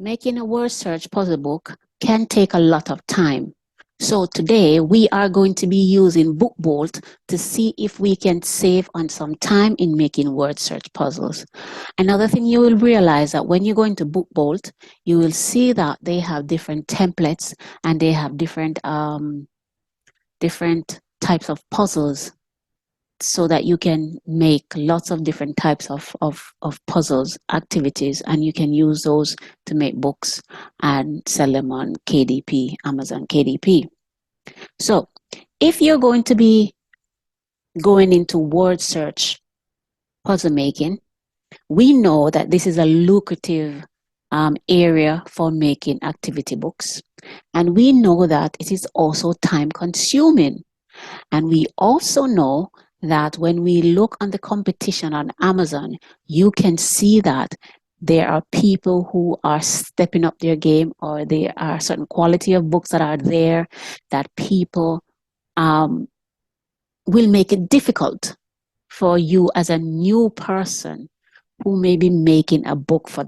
Making a word search puzzle book can take a lot of time. So today we are going to be using BookBolt to see if we can save on some time in making word search puzzles. Another thing you will realize that when you go into BookBolt, you will see that they have different templates and they have different types of puzzles so that you can make lots of different types of puzzles, activities, and you can use those to make books and sell them on KDP, Amazon KDP. So if you're going to be going into word search puzzle making, we know that this is a lucrative area for making activity books. And we know that it is also time consuming. And we also know that when we look on the competition on Amazon, you can see that there are people who are stepping up their game, or there are certain quality of books that are there that people will make it difficult for you as a new person who may be making a puzzle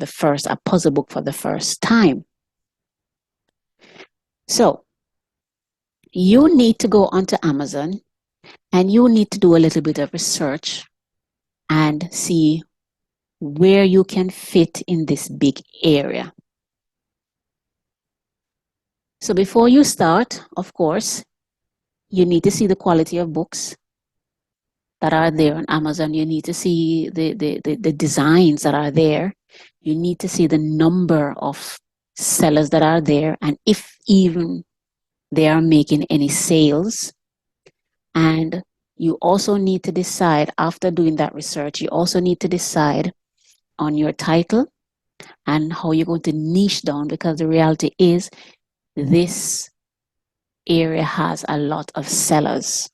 book for the first time. So you need to go onto Amazon and you need to do a little bit of research and see where you can fit in this big area. So before you start, of course, you need to see the quality of books that are there on Amazon. You need to see the designs that are there. You need to see the number of sellers that are there, and if even they are making any sales. And you also need to decide, after doing that research, you also need to decide on your title and how you're going to niche down, because the reality is this area has a lot of sellers.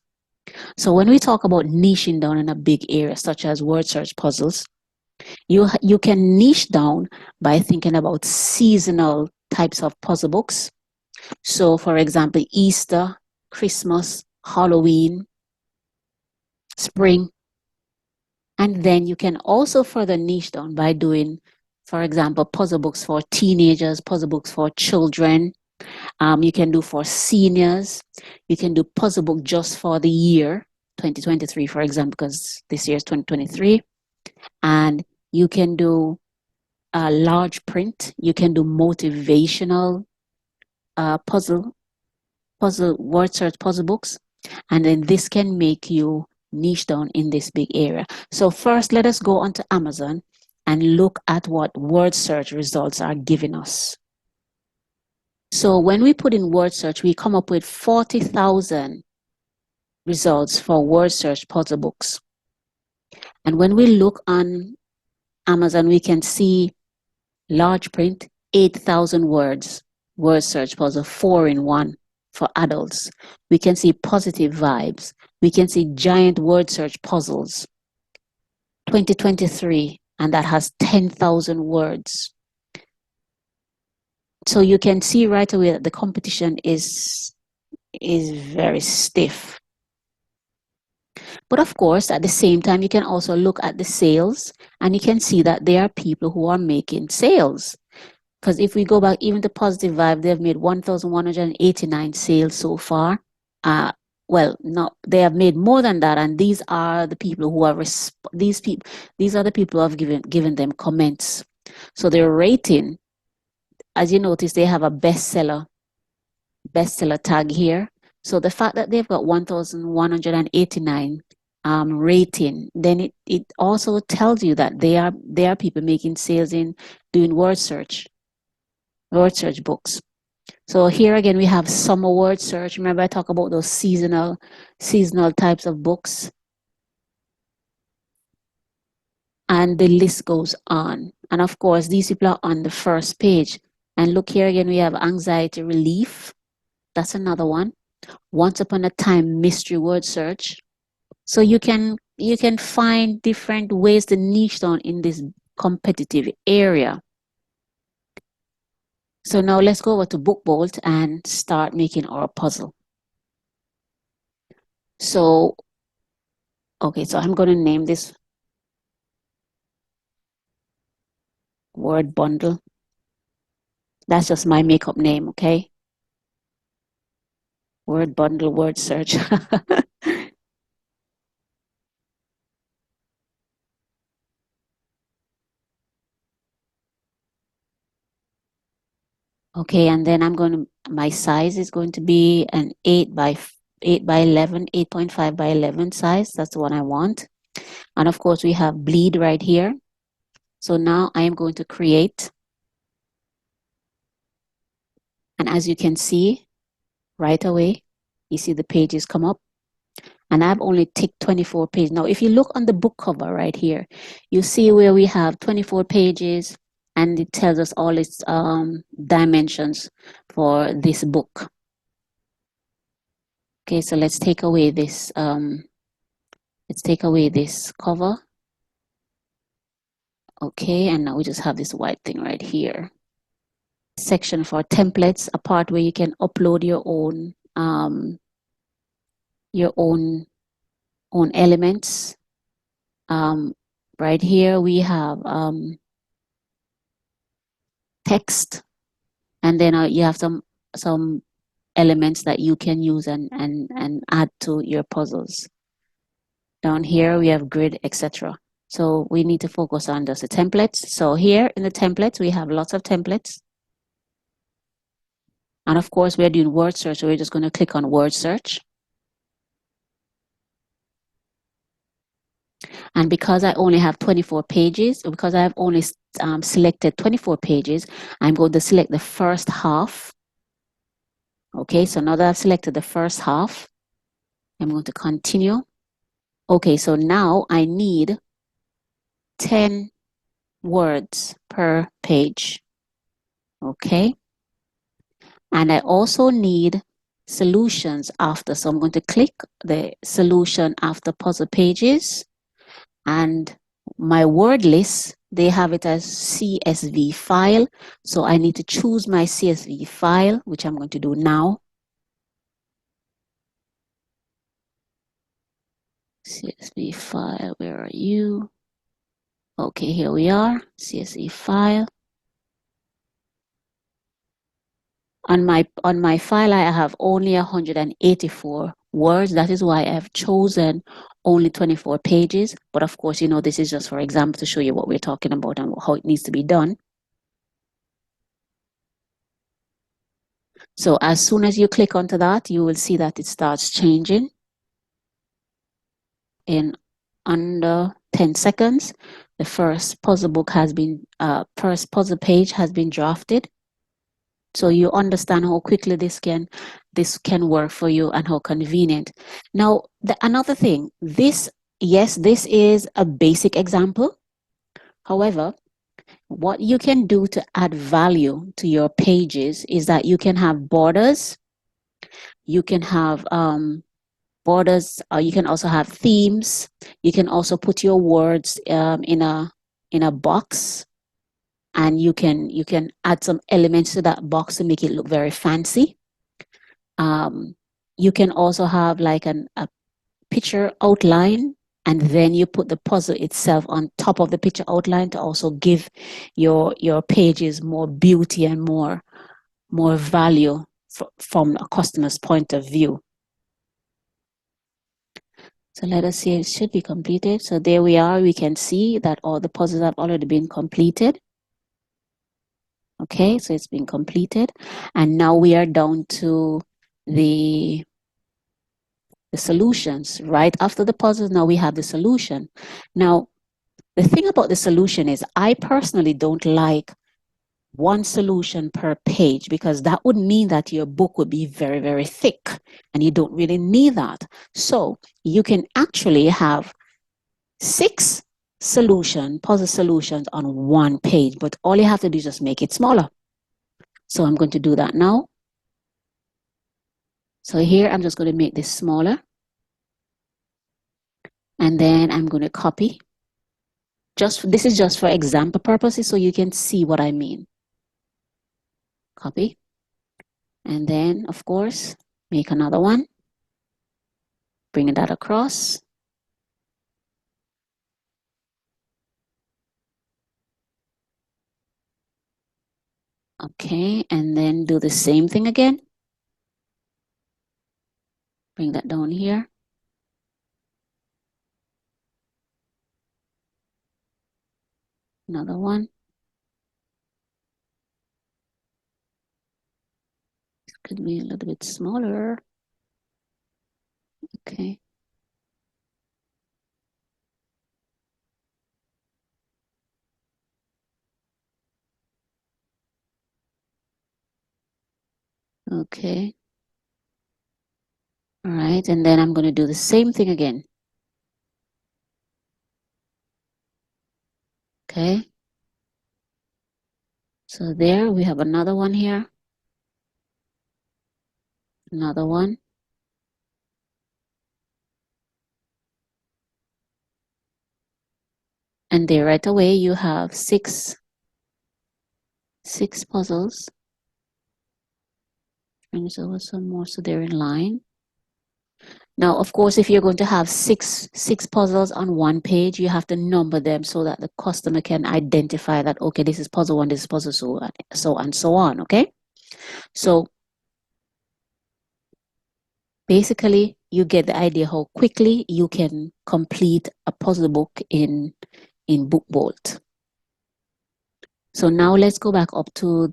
So when we talk about niching down in a big area such as word search puzzles, you can niche down by thinking about seasonal types of puzzle books. So for example, Easter, Christmas, Halloween, spring. And then you can also further niche down by doing, for example, puzzle books for teenagers, puzzle books for children. You can do for seniors. You can do puzzle book just for the year 2023, for example, because this year is 2023. And you can do a large print. You can do motivational word search puzzle books. And then this can make you niche down in this big area. So first, let us go onto Amazon and look at what word search results are giving us. So when we put in word search, we come up with 40,000 results for word search puzzle books. And when we look on Amazon, we can see large print, 8,000 words, word search puzzle, 4-in-1 for adults. We can see positive vibes. We can see giant word search puzzles, 2023, and that has 10,000 words. So you can see right away that the competition is very stiff. But of course, at the same time, you can also look at the sales, and you can see that there are people who are making sales. Because if we go back even to Positive Vibe, they've made 1,189 sales so far. Well, no, they have made more than that, and these are the people who are these are the people who have given them comments. So their rating, as you notice, they have a bestseller tag here. So the fact that they've got 1,189 rating, then it also tells you that there are people making sales in doing word search books. So here again, we have summer word search. Remember I talk about those seasonal types of books. And the list goes on. And of course, these people are on the first page. And look here again, we have anxiety relief. That's another one. Once upon a time mystery word search. So you can find different ways to niche down in this competitive area. So now let's go over to BookBolt and start making our puzzle. So, okay, so I'm going to name this word bundle. That's just my makeup name, okay? Word bundle, word search. Okay, and then my size is going to be an 8 by 11, 8.5 by 11 size. That's the one I want. And of course, we have bleed right here. So now I am going to create. And as you can see, right away, you see the pages come up. And I've only ticked 24 pages. Now, if you look on the book cover right here, you see where we have 24 pages and it tells us all its dimensions for this book. Okay, so let's take away this cover. Okay, and now we just have this white thing right here. Section for templates, a part where you can upload your own elements. Right here we have text, and then you have some elements that you can use and add to your puzzles. Down here we have grid, etc. So we need to focus on just the templates. So here in the templates, we have lots of templates. And of course, we're doing word search, so we're just going to click on word search. And because I only have 24 pages, because I've only selected 24 pages, I'm going to select the first half. Okay, so now that I've selected the first half, I'm going to continue. Okay, so now I need 10 words per page. Okay, and I also need solutions after. So I'm going to click the solution after puzzle pages, and my word list, they have it as CSV file. So I need to choose my CSV file, which I'm going to do now. CSV file, where are you? Okay, here we are, CSV file. On my file, I have only 184 words. That is why I've chosen only 24 pages. But of course, you know, this is just for example to show you what we're talking about and how it needs to be done. So as soon as you click onto that, you will see that it starts changing in under 10 seconds. The first puzzle page has been drafted. So you understand how quickly this can work for you and how convenient. Now, another thing, this is a basic example. However, what you can do to add value to your pages is that you can have borders. You can have borders. You can also have themes. You can also put your words in a box, and you can add some elements to that box to make it look very fancy. You can also have like a picture outline, and then you put the puzzle itself on top of the picture outline to also give your pages more beauty and more value from a customer's point of view. So let us see, it should be completed. So there we are. We can see that all the puzzles have already been completed. Okay, so it's been completed. And now we are down to the solutions. Right after the puzzles, now we have the solution. Now, the thing about the solution is I personally don't like one solution per page, because that would mean that your book would be very, very thick, and you don't really need that. So you can actually have 6 puzzle solutions on one page, but all you have to do is just make it smaller. So I'm going to do that now. So here I'm just going to make this smaller, and then I'm going to copy. This is just for example purposes, so you can see what I mean. Copy, and then of course make another one, bring that across. Okay, and then do the same thing again. Bring that down here. Another one. This could be a little bit smaller. Okay. Okay. All right, and then I'm going to do the same thing again. Okay. So there we have another one here. Another one. And there right away you have six puzzles. And there's over some more, so they're in line. Now, of course, if you're going to have six puzzles on one page, you have to number them so that the customer can identify that, okay, this is puzzle one, this is puzzle so and so on, okay? So basically, you get the idea how quickly you can complete a puzzle book in BookBolt. So now let's go back up to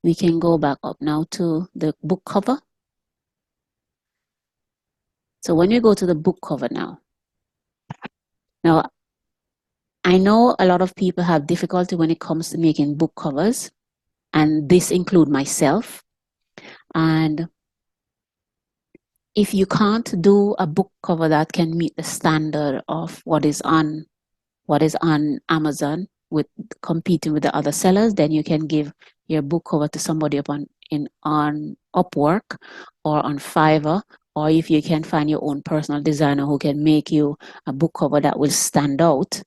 we can go back up now to the book cover. So when you go to the book cover now I know a lot of people have difficulty when it comes to making book covers, and this include myself. And if you can't do a book cover that can meet the standard of what is on Amazon with competing with the other sellers, then you can give your book cover to somebody on Upwork or on Fiverr, or if you can find your own personal designer who can make you a book cover that will stand out,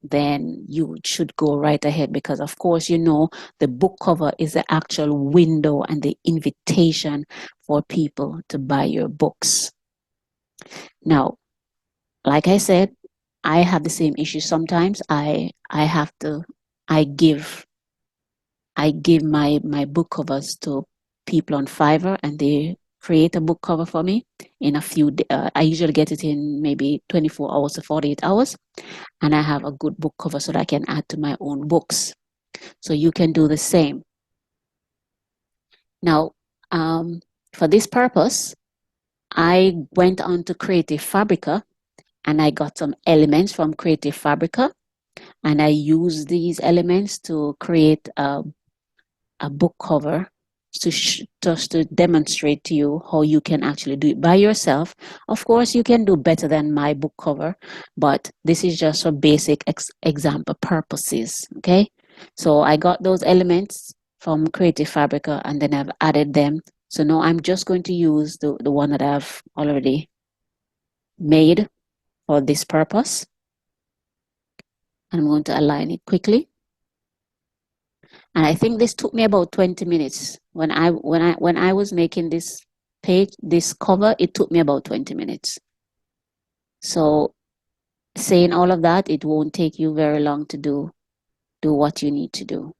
then you should go right ahead, because of course the book cover is the actual window and the invitation for people to buy your books. Now, like I said, I have the same issue sometimes. I give my book covers to people on Fiverr, and they create a book cover for me in a few I usually get it in maybe 24 hours to 48 hours, and I have a good book cover so that I can add to my own books. So you can do the same. Now, for this purpose, I went on to Creative Fabrica, and I got some elements from Creative Fabrica, and I used these elements to create a book cover just to demonstrate to you how you can actually do it by yourself. Of course, you can do better than my book cover, but this is just for basic example purposes, okay? So I got those elements from Creative Fabrica, and then I've added them. So now I'm just going to use the one that I've already made for this purpose. I'm going to align it quickly. And I think this took me about 20 minutes. When I was making this this cover, it took me about 20 minutes. So saying all of that, it won't take you very long to do what you need to do.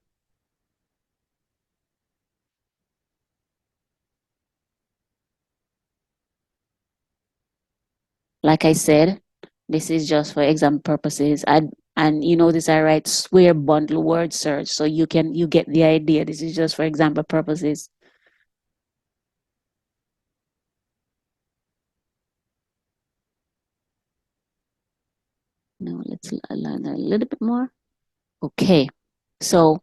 Like I said, this is just for exam purposes. And you notice I write square bundle word search, so you get the idea. This is just for example purposes. Now let's align a little bit more. Okay, so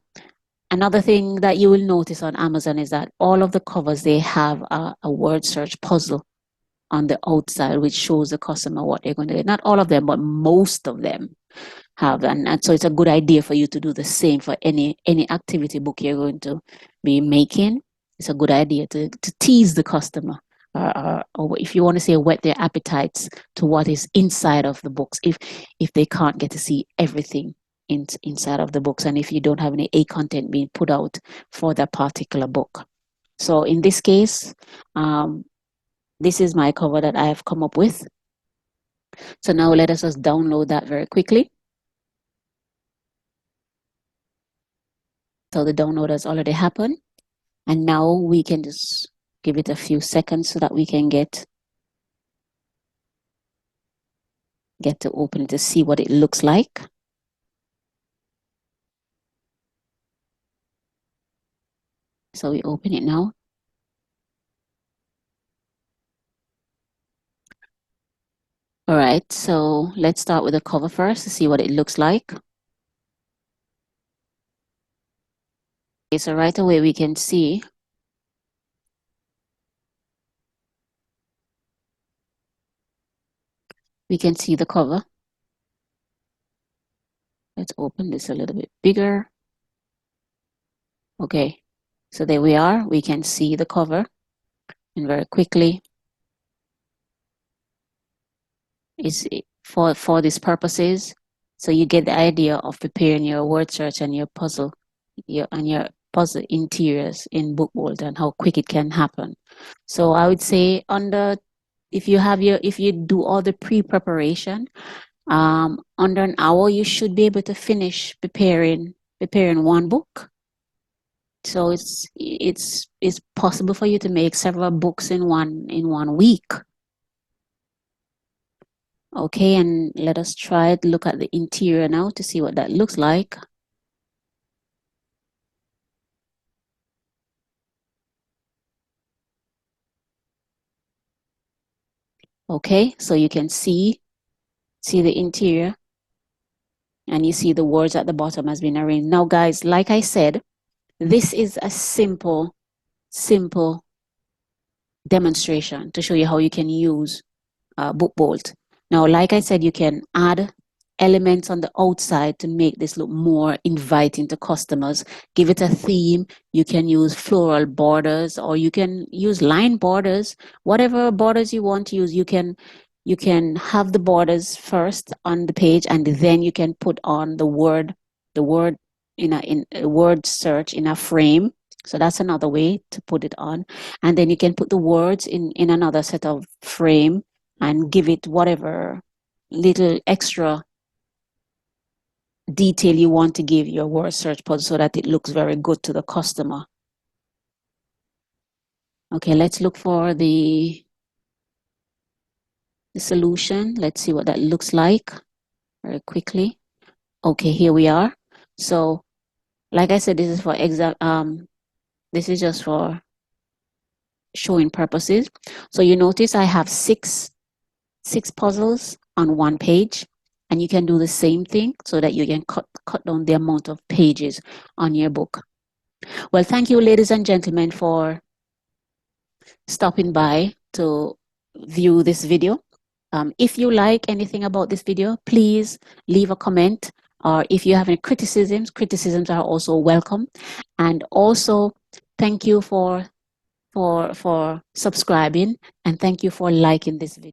another thing that you will notice on Amazon is that all of the covers, they have a word search puzzle on the outside, which shows the customer what they're going to get. Not all of them, but most of them have. And so it's a good idea for you to do the same for any activity book you're going to be making. It's a good idea to tease the customer, or if you want to say whet their appetites to what is inside of the books, if they can't get to see everything inside of the books, and if you don't have any A content being put out for that particular book. So in this case, this is my cover that I have come up with. So now let us just download that very quickly. So the download has already happened. And now we can just give it a few seconds so that we can get to open it to see what it looks like. So we open it now. All right, so let's start with the cover first to see what it looks like. Okay, so right away we can see the cover. Let's open this a little bit bigger. Okay, so there we are. We can see the cover, and very quickly is for these purposes. So you get the idea of preparing your word search and your puzzle, your puzzle interiors in Bookbolt and how quick it can happen. So I would say if you do all the pre-preparation, under an hour you should be able to finish preparing one book. So it's possible for you to make several books in one week. Okay, and let us try to look at the interior now to see what that looks like. Okay, so you can see the interior, and you see the words at the bottom has been arranged. Now, guys, like I said, this is a simple demonstration to show you how you can use Bookbolt. Now, like I said, you can add elements on the outside to make this look more inviting to customers. Give it a theme. You can use floral borders, or you can use line borders. Whatever borders you want to use, you can have the borders first on the page, and then you can put on the word in a word search in a frame. So that's another way to put it on. And then you can put the words in another set of frame and give it whatever little extra detail you want to give your word search puzzle so that it looks very good to the customer. Okay, let's look for the solution. Let's see what that looks like very quickly. Okay, here we are. So like I said, this is for this is just for showing purposes. So you notice I have six puzzles on one page, and you can do the same thing so that you can cut down the amount of pages on your book. Well, thank you, ladies and gentlemen, for stopping by to view this video. If you like anything about this video, please leave a comment, or if you have any criticisms are also welcome. And also, thank you for subscribing, and thank you for liking this video.